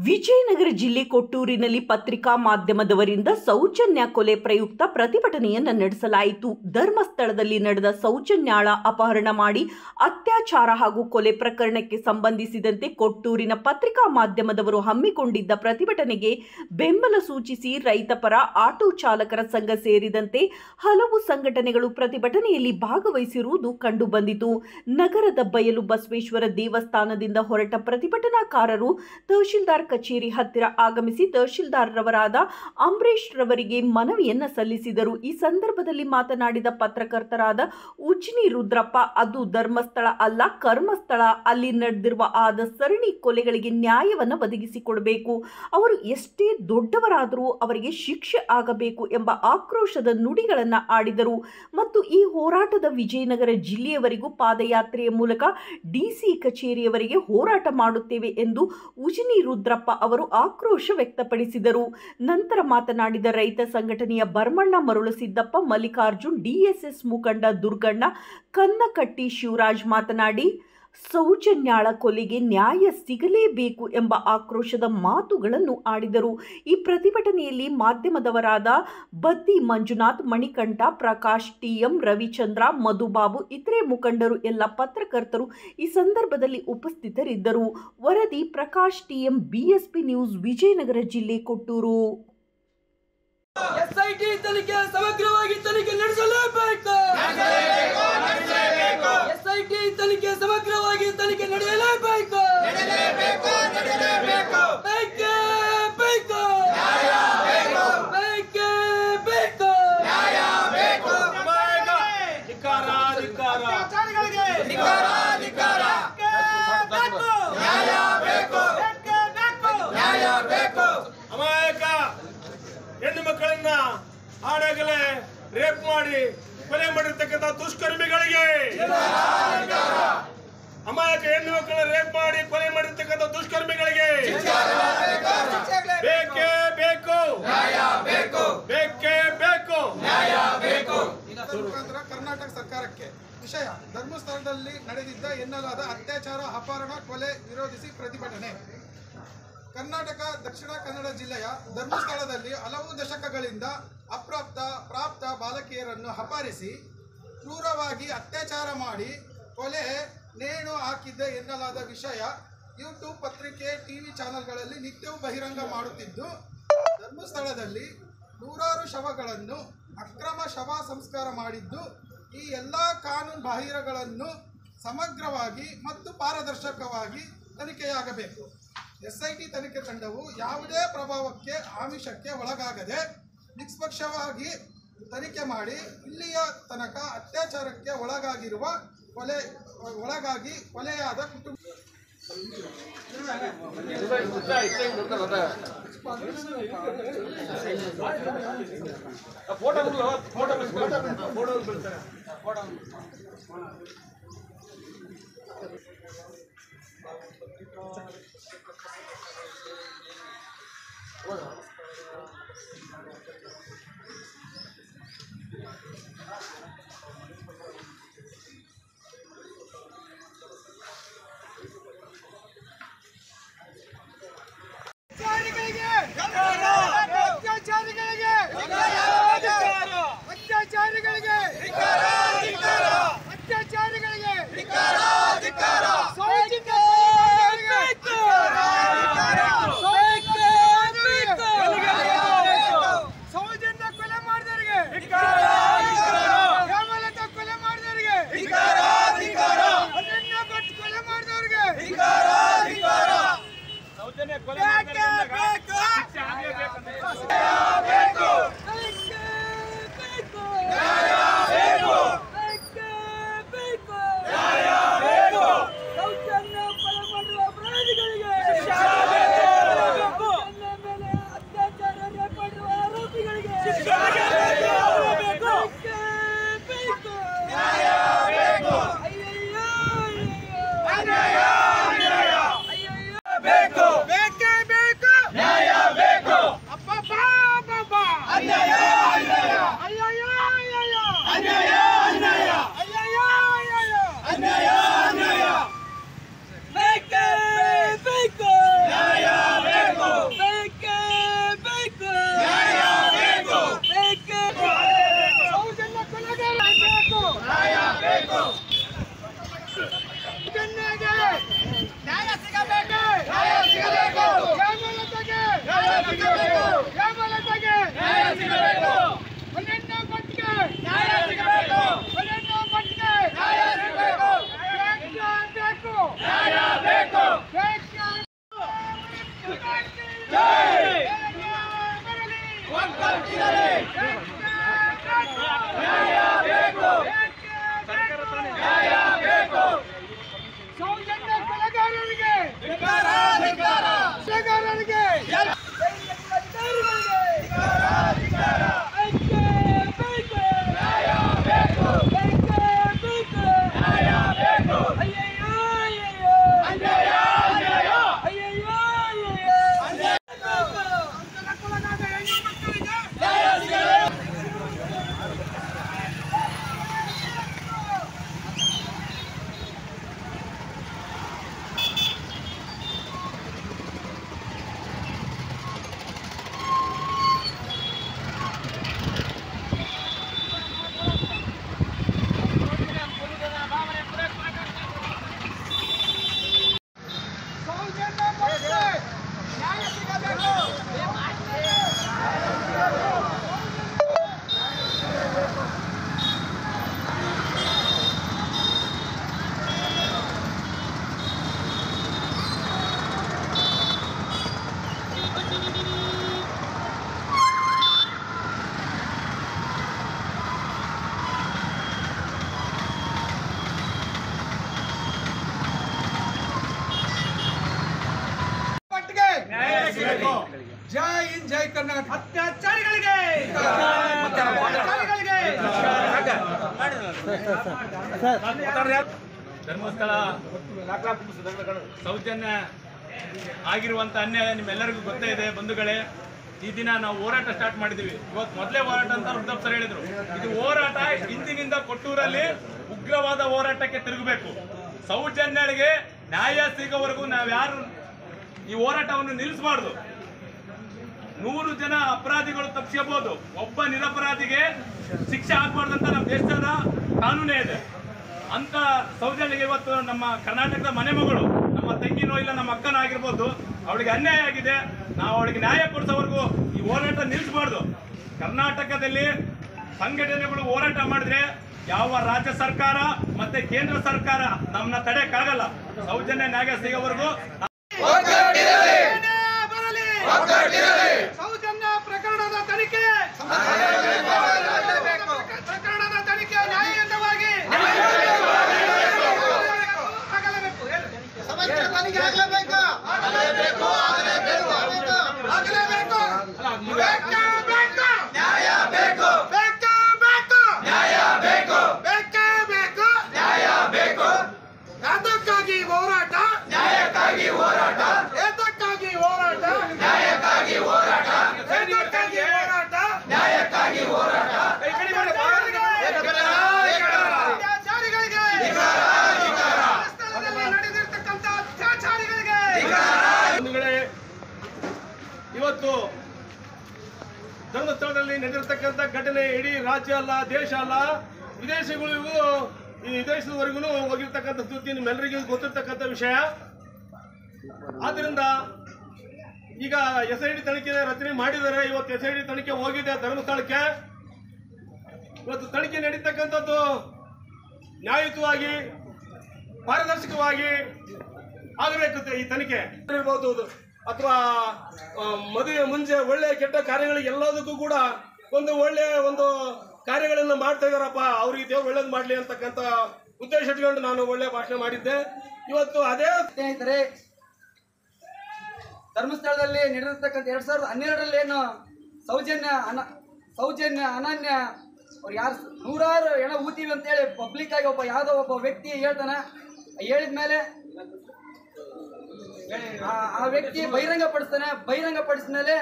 ವಿಜಯನಗರ ಜಿಲ್ಲೆ ಕೊಟ್ಟೂರಿನಲ್ಲಿ ಪತ್ರಿಕಾ ಮಾಧ್ಯಮದವರಿಂದ ಸೌಜನ್ಯ ಕೊಲೆ ಪ್ರಯುಕ್ತ ಪ್ರತಿಭಟನೆಯನ್ನು ನಡೆಸಲಾಯಿತು. ಧರ್ಮಸ್ಥಳದಲ್ಲಿ ನಡೆದ ಸೌಜನ್ಯಾಳ ಅಪಹರಣ ಮಾಡಿ ಅತ್ಯಾಚಾರ ಹಾಗೂ ಕೊಲೆ ಪ್ರಕರಣಕ್ಕೆ ಸಂಬಂಧಿಸಿದಂತೆ ಕೊಟ್ಟೂರಿನ ಪತ್ರಿಕಾ ಮಾಧ್ಯಮದವರು ಹಮ್ಮಿಕೊಂಡಿದ್ದ ಪ್ರತಿಭಟನೆಗೆ ಬೆಂಬಲ ಸೂಚಿಸಿ ರೈತಪರ ಆಟೋ ಚಾಲಕರ ಸಂಘ ಸೇರಿದಂತೆ ಹಲವು ಸಂಘಟನೆಗಳು ಪ್ರತಿಭಟನೆಯಲ್ಲಿ ಭಾಗವಹಿಸಿರುವುದು ಕಂಡುಬಂದಿತು. ನಗರದ ಬಯಲು ಬಸವೇಶ್ವರ ದೇವಸ್ಥಾನದಿಂದ ಹೊರಟ ಪ್ರತಿಭಟನಾಕಾರರು ತಹಶೀಲ್ದಾರ್ ಕಚೇರಿ ಹತ್ತಿರ ಆಗಮಿಸಿ ತಹಶೀಲ್ದಾರ್ ರವರಾದ ಅಂಬರೀಶ್ ರವರಿಗೆ ಮನವಿಯನ್ನ ಸಲ್ಲಿಸಿದರು. ಈ ಸಂದರ್ಭದಲ್ಲಿ ಮಾತನಾಡಿದ ಪತ್ರಕರ್ತರಾದ ಉಜ್ನಿ ರುದ್ರಪ್ಪ, ಅದು ಧರ್ಮಸ್ಥಳ ಅಲ್ಲ, ಕರ್ಮಸ್ಥಳ. ಅಲ್ಲಿ ನಡೆದಿರುವ ಆದ ಸರಣಿ ಕೊಲೆಗಳಿಗೆ ನ್ಯಾಯವನ್ನು ಒದಗಿಸಿಕೊಡಬೇಕು. ಅವರು ಎಷ್ಟೇ ದೊಡ್ಡವರಾದರೂ ಅವರಿಗೆ ಶಿಕ್ಷೆ ಆಗಬೇಕು ಎಂಬ ಆಕ್ರೋಶದ ನುಡಿಗಳನ್ನು ಆಡಿದರು. ಮತ್ತು ಈ ಹೋರಾಟದ ವಿಜಯನಗರ ಜಿಲ್ಲೆಯವರೆಗೂ ಪಾದಯಾತ್ರೆಯ ಮೂಲಕ ಡಿಸಿ ಕಚೇರಿಯವರೆಗೆ ಹೋರಾಟ ಮಾಡುತ್ತೇವೆ ಎಂದು ಉಜ್ನಿ ರುದ್ರಪ್ಪ ಅವರು ಆಕ್ರೋಶ ವ್ಯಕ್ತಪಡಿಸಿದರು. ನಂತರ ಮಾತನಾಡಿದ ರೈತ ಸಂಘಟನೆಯ ಭರಮಣ್ಣ ಮರುಳಸಿದ್ದಪ್ಪ, ಮಲ್ಲಿಕಾರ್ಜುನ್, ಡಿಎಸ್ಎಸ್ ಮುಖಂಡ ದುರ್ಗಣ್ಣ, ಕನ್ನಕಟ್ಟಿ ಶಿವರಾಜ್ ಮಾತನಾಡಿ ಸೌಜನ್ಯಾಳ ಕೊಲೆಗೆ ನ್ಯಾಯ ಸಿಗಲೇಬೇಕು ಎಂಬ ಆಕ್ರೋಶದ ಮಾತುಗಳನ್ನು ಆಡಿದರು. ಈ ಪ್ರತಿಭಟನೆಯಲ್ಲಿ ಮಾಧ್ಯಮದವರಾದ ಬದ್ದಿ ಮಂಜುನಾಥ್, ಮಣಿಕಂಠ, ಪ್ರಕಾಶ್, ಟಿಎಂ, ರವಿಚಂದ್ರ, ಮಧುಬಾಬು, ಇತರೆ ಮುಖಂಡರು ಎಲ್ಲ ಪತ್ರಕರ್ತರು ಈ ಸಂದರ್ಭದಲ್ಲಿ ಉಪಸ್ಥಿತರಿದ್ದರು. ವರದಿ Prakash, TM, BSP news, Vijayanagara ಜಿಲ್ಲೆ, ಕೊಟ್ಟೂರು. ಎಸ್ಐಟಿ ತನಿಖೆ ಸಮಗ್ರವಾಗಿ ತನಿಖೆ ನಡೆಸಲೇಬೇಕು. ಎಸ್ಐಟಿ ತನಿಖೆ ಸಮಗ್ರವಾಗಿ ತನಿಖೆ ನಡೆಯಲೇಬೇಕು. ಬೇಕೇ ಬೇಕು. ಬೇಕೇ ಬೇಕು. ಅಮಾಯಕ ಹೆಣ್ಣು ಮಕ್ಕಳನ್ನ ಆಡಾಗಲೇ ರೇಪ್ ಮಾಡಿ ಕೊಲೆ ಮಾಡಿರ್ತಕ್ಕಂಥ ದುಷ್ಕರ್ಮಿಗಳಿಗೆ, ಅಮಾಯಕ ಹೆಣ್ಣು ಮಕ್ಕಳ ರೇಪ್ ಮಾಡಿ ಕೊಲೆ ಮಾಡಿರ್ತಕ್ಕಂಥ ದುಷ್ಕರ್ಮಿಗಳಿಗೆ ಬೇಕೇ ಬೇಕು. ಬೇಕೇ ಬೇಕು. ಕರ್ನಾಟಕ ಸರ್ಕಾರಕ್ಕೆ ವಿಷಯ: ಧರ್ಮಸ್ಥಳದಲ್ಲಿ ನಡೆದಿದ್ದ ಎನ್ನಲಾದ ಅತ್ಯಾಚಾರ, ಅಪಹರಣ, ಕೊಲೆ ವಿರೋಧಿಸಿ ಪ್ರತಿಭಟನೆ. ಕರ್ನಾಟಕ ದಕ್ಷಿಣ ಕನ್ನಡ ಜಿಲ್ಲೆಯ ಧರ್ಮಸ್ಥಳದಲ್ಲಿ ಹಲವು ದಶಕಗಳಿಂದ ಪ್ರಾಪ್ತ ಬಾಲಕಿಯರನ್ನು ಅಪಹರಿಸಿ ಕ್ರೂರವಾಗಿ ಅತ್ಯಾಚಾರ ಮಾಡಿ ಕೊಲೆ ನೇಣು ಹಾಕಿದ್ದ ಎನ್ನಲಾದ ವಿಷಯ ಯೂಟ್ಯೂಬ್, ಪತ್ರಿಕೆ, ಟಿವಿ ಚಾನೆಲ್ಗಳಲ್ಲಿ ನಿತ್ಯವೂ ಬಹಿರಂಗ ಮಾಡುತ್ತಿದ್ದು, ಧರ್ಮಸ್ಥಳದಲ್ಲಿ ನೂರಾರು ಶವಗಳನ್ನು ಅಕ್ರಮ ಶವ ಸಂಸ್ಕಾರ ಮಾಡಿದ್ದು, ಈ ಎಲ್ಲ ಕಾನೂನು ಬಾಹಿರಗಳನ್ನು ಸಮಗ್ರವಾಗಿ ಮತ್ತು ಪಾರದರ್ಶಕವಾಗಿ ತನಿಖೆಯಾಗಬೇಕು. ಎಸ್ಐಟಿ ತನಿಖೆ ತಂಡವು ಯಾವುದೇ ಪ್ರಭಾವಕ್ಕೆ, ಆಮಿಷಕ್ಕೆ ಒಳಗಾಗದೆ ನಿಷ್ಪಕ್ಷವಾಗಿ ತನಿಖೆ ಮಾಡಿ ಇಲ್ಲಿಯ ತನಕ ಅತ್ಯಾಚಾರಕ್ಕೆ ಒಳಗಾಗಿ ಕೊಲೆಯಾದ ಕುಟುಂಬ ಜೈ ಹಿಂದ್ ಜೈ ಕರ್ನಾಟಕ. ಅತ್ಯಾಚಾರಿಗಳಿಗೆ ಧರ್ಮಸ್ಥಳ ಸೌಜನ್ಯ ಆಗಿರುವಂತ ಅನ್ಯಾಯ ನಿಮ್ಮೆಲ್ಲರಿಗೂ ಗೊತ್ತೇ ಇದೆ ಬಂಧುಗಳೇ. ಈ ದಿನ ನಾವು ಹೋರಾಟ ಸ್ಟಾರ್ಟ್ ಮಾಡಿದೀವಿ. ಇವತ್ತು ಮೊದಲೇ ಹೋರಾಟ ಅಂತ ವೃದ್ಧಪ್ ಸರ್ ಹೇಳಿದ್ರು. ಇದು ಹೋರಾಟ ಇಂದಿನಿಂದ ಕೊಟ್ಟೂರಲ್ಲಿ ಉಗ್ರವಾದ ಹೋರಾಟಕ್ಕೆ ತಿರುಗಬೇಕು. ಸೌಜನ್ಯಗಳಿಗೆ ನ್ಯಾಯ ಸಿಗೋವರೆಗೂ ನಾವ್ಯಾರು ಈ ಹೋರಾಟವನ್ನು ನಿಲ್ಲಿಸಬಾರ್ದು. 100 ಜನ ಅಪರಾಧಿಗಳು ತಪ್ಪಿಸಬಹುದು, ಒಬ್ಬ ನಿರಪರಾಧಿಗೆ ಶಿಕ್ಷೆ ಆಗ್ಬಾರ್ದು ಅಂತ ನಮ್ಮ ದೇಶದ ಕಾನೂನೇ ಇದೆ. ಅಂತ ಸೌಜನ್ಯಗೆ ಇವತ್ತು ನಮ್ಮ ಕರ್ನಾಟಕದ ಮನೆ ಮಗಳು, ನಮ್ಮ ತಂಗಿನೋ ಇಲ್ಲ ನಮ್ಮ ಅಕ್ಕನೋ ಆಗಿರ್ಬೋದು, ಅವಳಿಗೆ ಅನ್ಯಾಯ ಆಗಿದೆ. ನಾವು ಅವಳಿಗೆ ನ್ಯಾಯ ಕೊಡಿಸೋವರೆಗೂ ಈ ಹೋರಾಟ ನಿಲ್ಲಿಸಬಾರ್ದು. ಕರ್ನಾಟಕದಲ್ಲಿ ಸಂಘಟನೆಗಳು ಹೋರಾಟ ಮಾಡಿದ್ರೆ ಯಾವ ರಾಜ್ಯ ಸರ್ಕಾರ ಮತ್ತೆ ಕೇಂದ್ರ ಸರ್ಕಾರ ನಮ್ಮನ್ನ ತಡೆಯಕ್ಕಾಗಲ್ಲ. ಸೌಜನ್ಯ ನ್ಯಾಯ ಸಿಗೋವರೆಗೂ ಸೌಜನ್ಯ ಪ್ರಕರಣದ ತನಿಖೆ ನ್ಯಾಯಯುತವಾಗಿ ಅದಕ್ಕಾಗಿ ಹೋರಾಟ, ನ್ಯಾಯಕ್ಕಾಗಿ ಹೋರಾಟ, ಏತಕ್ಕಾಗಿ ಹೋರಾಟ, ನ್ಯಾಯಕ್ಕಾಗಿ ಹೋರಾಟ, ಏತಕ್ಕಾಗಿ ಹೋರಾಟ, ನ್ಯಾಯಕ್ಕಾಗಿ ಹೋರಾಟ. ಅತ್ಯಾಚಾರಿಗಳಿಗೆ, ಸ್ಥಳದಲ್ಲಿ ನಡೆದಿರ್ತಕ್ಕಂಥ ಅತ್ಯಾಚಾರಿಗಳಿಗೆ ಇವತ್ತು ಧರ್ಮಸ್ಥಳದಲ್ಲಿ ನಡೆದಿರ್ತಕ್ಕಂಥ ಘಟನೆ ಇಡೀ ರಾಜ್ಯ ಅಲ್ಲ, ದೇಶ ಅಲ್ಲ, ವಿದೇಶಗಳಿಗೂ ಈ ವಿದೇಶದವರೆಗೂ ಹೋಗಿರ್ತಕ್ಕಂಥ ಸುದ್ದಿ ನಿಮ್ಮೆಲ್ಲರಿಗೂ ಗೊತ್ತಿರ್ತಕ್ಕಂಥ ವಿಷಯ. ಆದ್ರಿಂದ ಈಗ SIT ತನಿಖೆ ರಚನೆ ಮಾಡಿದ್ದಾರೆ. ಇವತ್ತು SIT ತನಿಖೆ ಹೋಗಿದೆ ಧರ್ಮಸ್ಥಳಕ್ಕೆ. ಇವತ್ತು ತನಿಖೆ ನಡೀತಕ್ಕಂಥದ್ದು ನ್ಯಾಯಯುತವಾಗಿ ಪಾರದರ್ಶಕವಾಗಿ ಆಗಬೇಕು. ಈ ತನಿಖೆ ಇರ್ಬೋದು ಅಥವಾ ಮದುವೆ ಮುಂಚೆ ಒಳ್ಳೆ ಕೆಟ್ಟ ಕಾರ್ಯಗಳಿಗೆ ಎಲ್ಲದಕ್ಕೂ ಕೂಡ ಒಂದು ಒಳ್ಳೆಯ ಕಾರ್ಯಗಳನ್ನು ಮಾಡ್ತಾ ಇದಾರಪ್ಪ, ಅವ್ರಿಗೆ ದೇವ್ರು ಒಳ್ಳೇದು ಮಾಡ್ಲಿ ಅಂತಕ್ಕಂಥ ಉದ್ದೇಶ ಇಟ್ಕೊಂಡು ನಾನು ಒಳ್ಳೆ ಭಾಷಣ ಮಾಡಿದ್ದೆ. ಇವತ್ತು ಅದೇ ಸ್ನೇಹಿತರೆ, ಧರ್ಮಸ್ಥಳದಲ್ಲಿ ನಡೆದಿರ್ತಕ್ಕಂಥ 2012ರಲ್ಲಿ ಏನು ಸೌಜನ್ಯ ಅನನ್ಯ ಅವ್ರು ಯಾರು 100 ಹೆಣ ಊತೀವಿ ಅಂತೇಳಿ ಪಬ್ಲಿಕ್ ಆಗಿ ಯಾವುದೋ ಒಬ್ಬ ವ್ಯಕ್ತಿ ಹೇಳ್ತಾನೆ. ಹೇಳಿದ್ಮೇಲೆ ಆ ವ್ಯಕ್ತಿ ಬಹಿರಂಗ ಪಡಿಸ್ತಾನೆ. ಬಹಿರಂಗ ಪಡಿಸಿದ್ಮೇಲೆ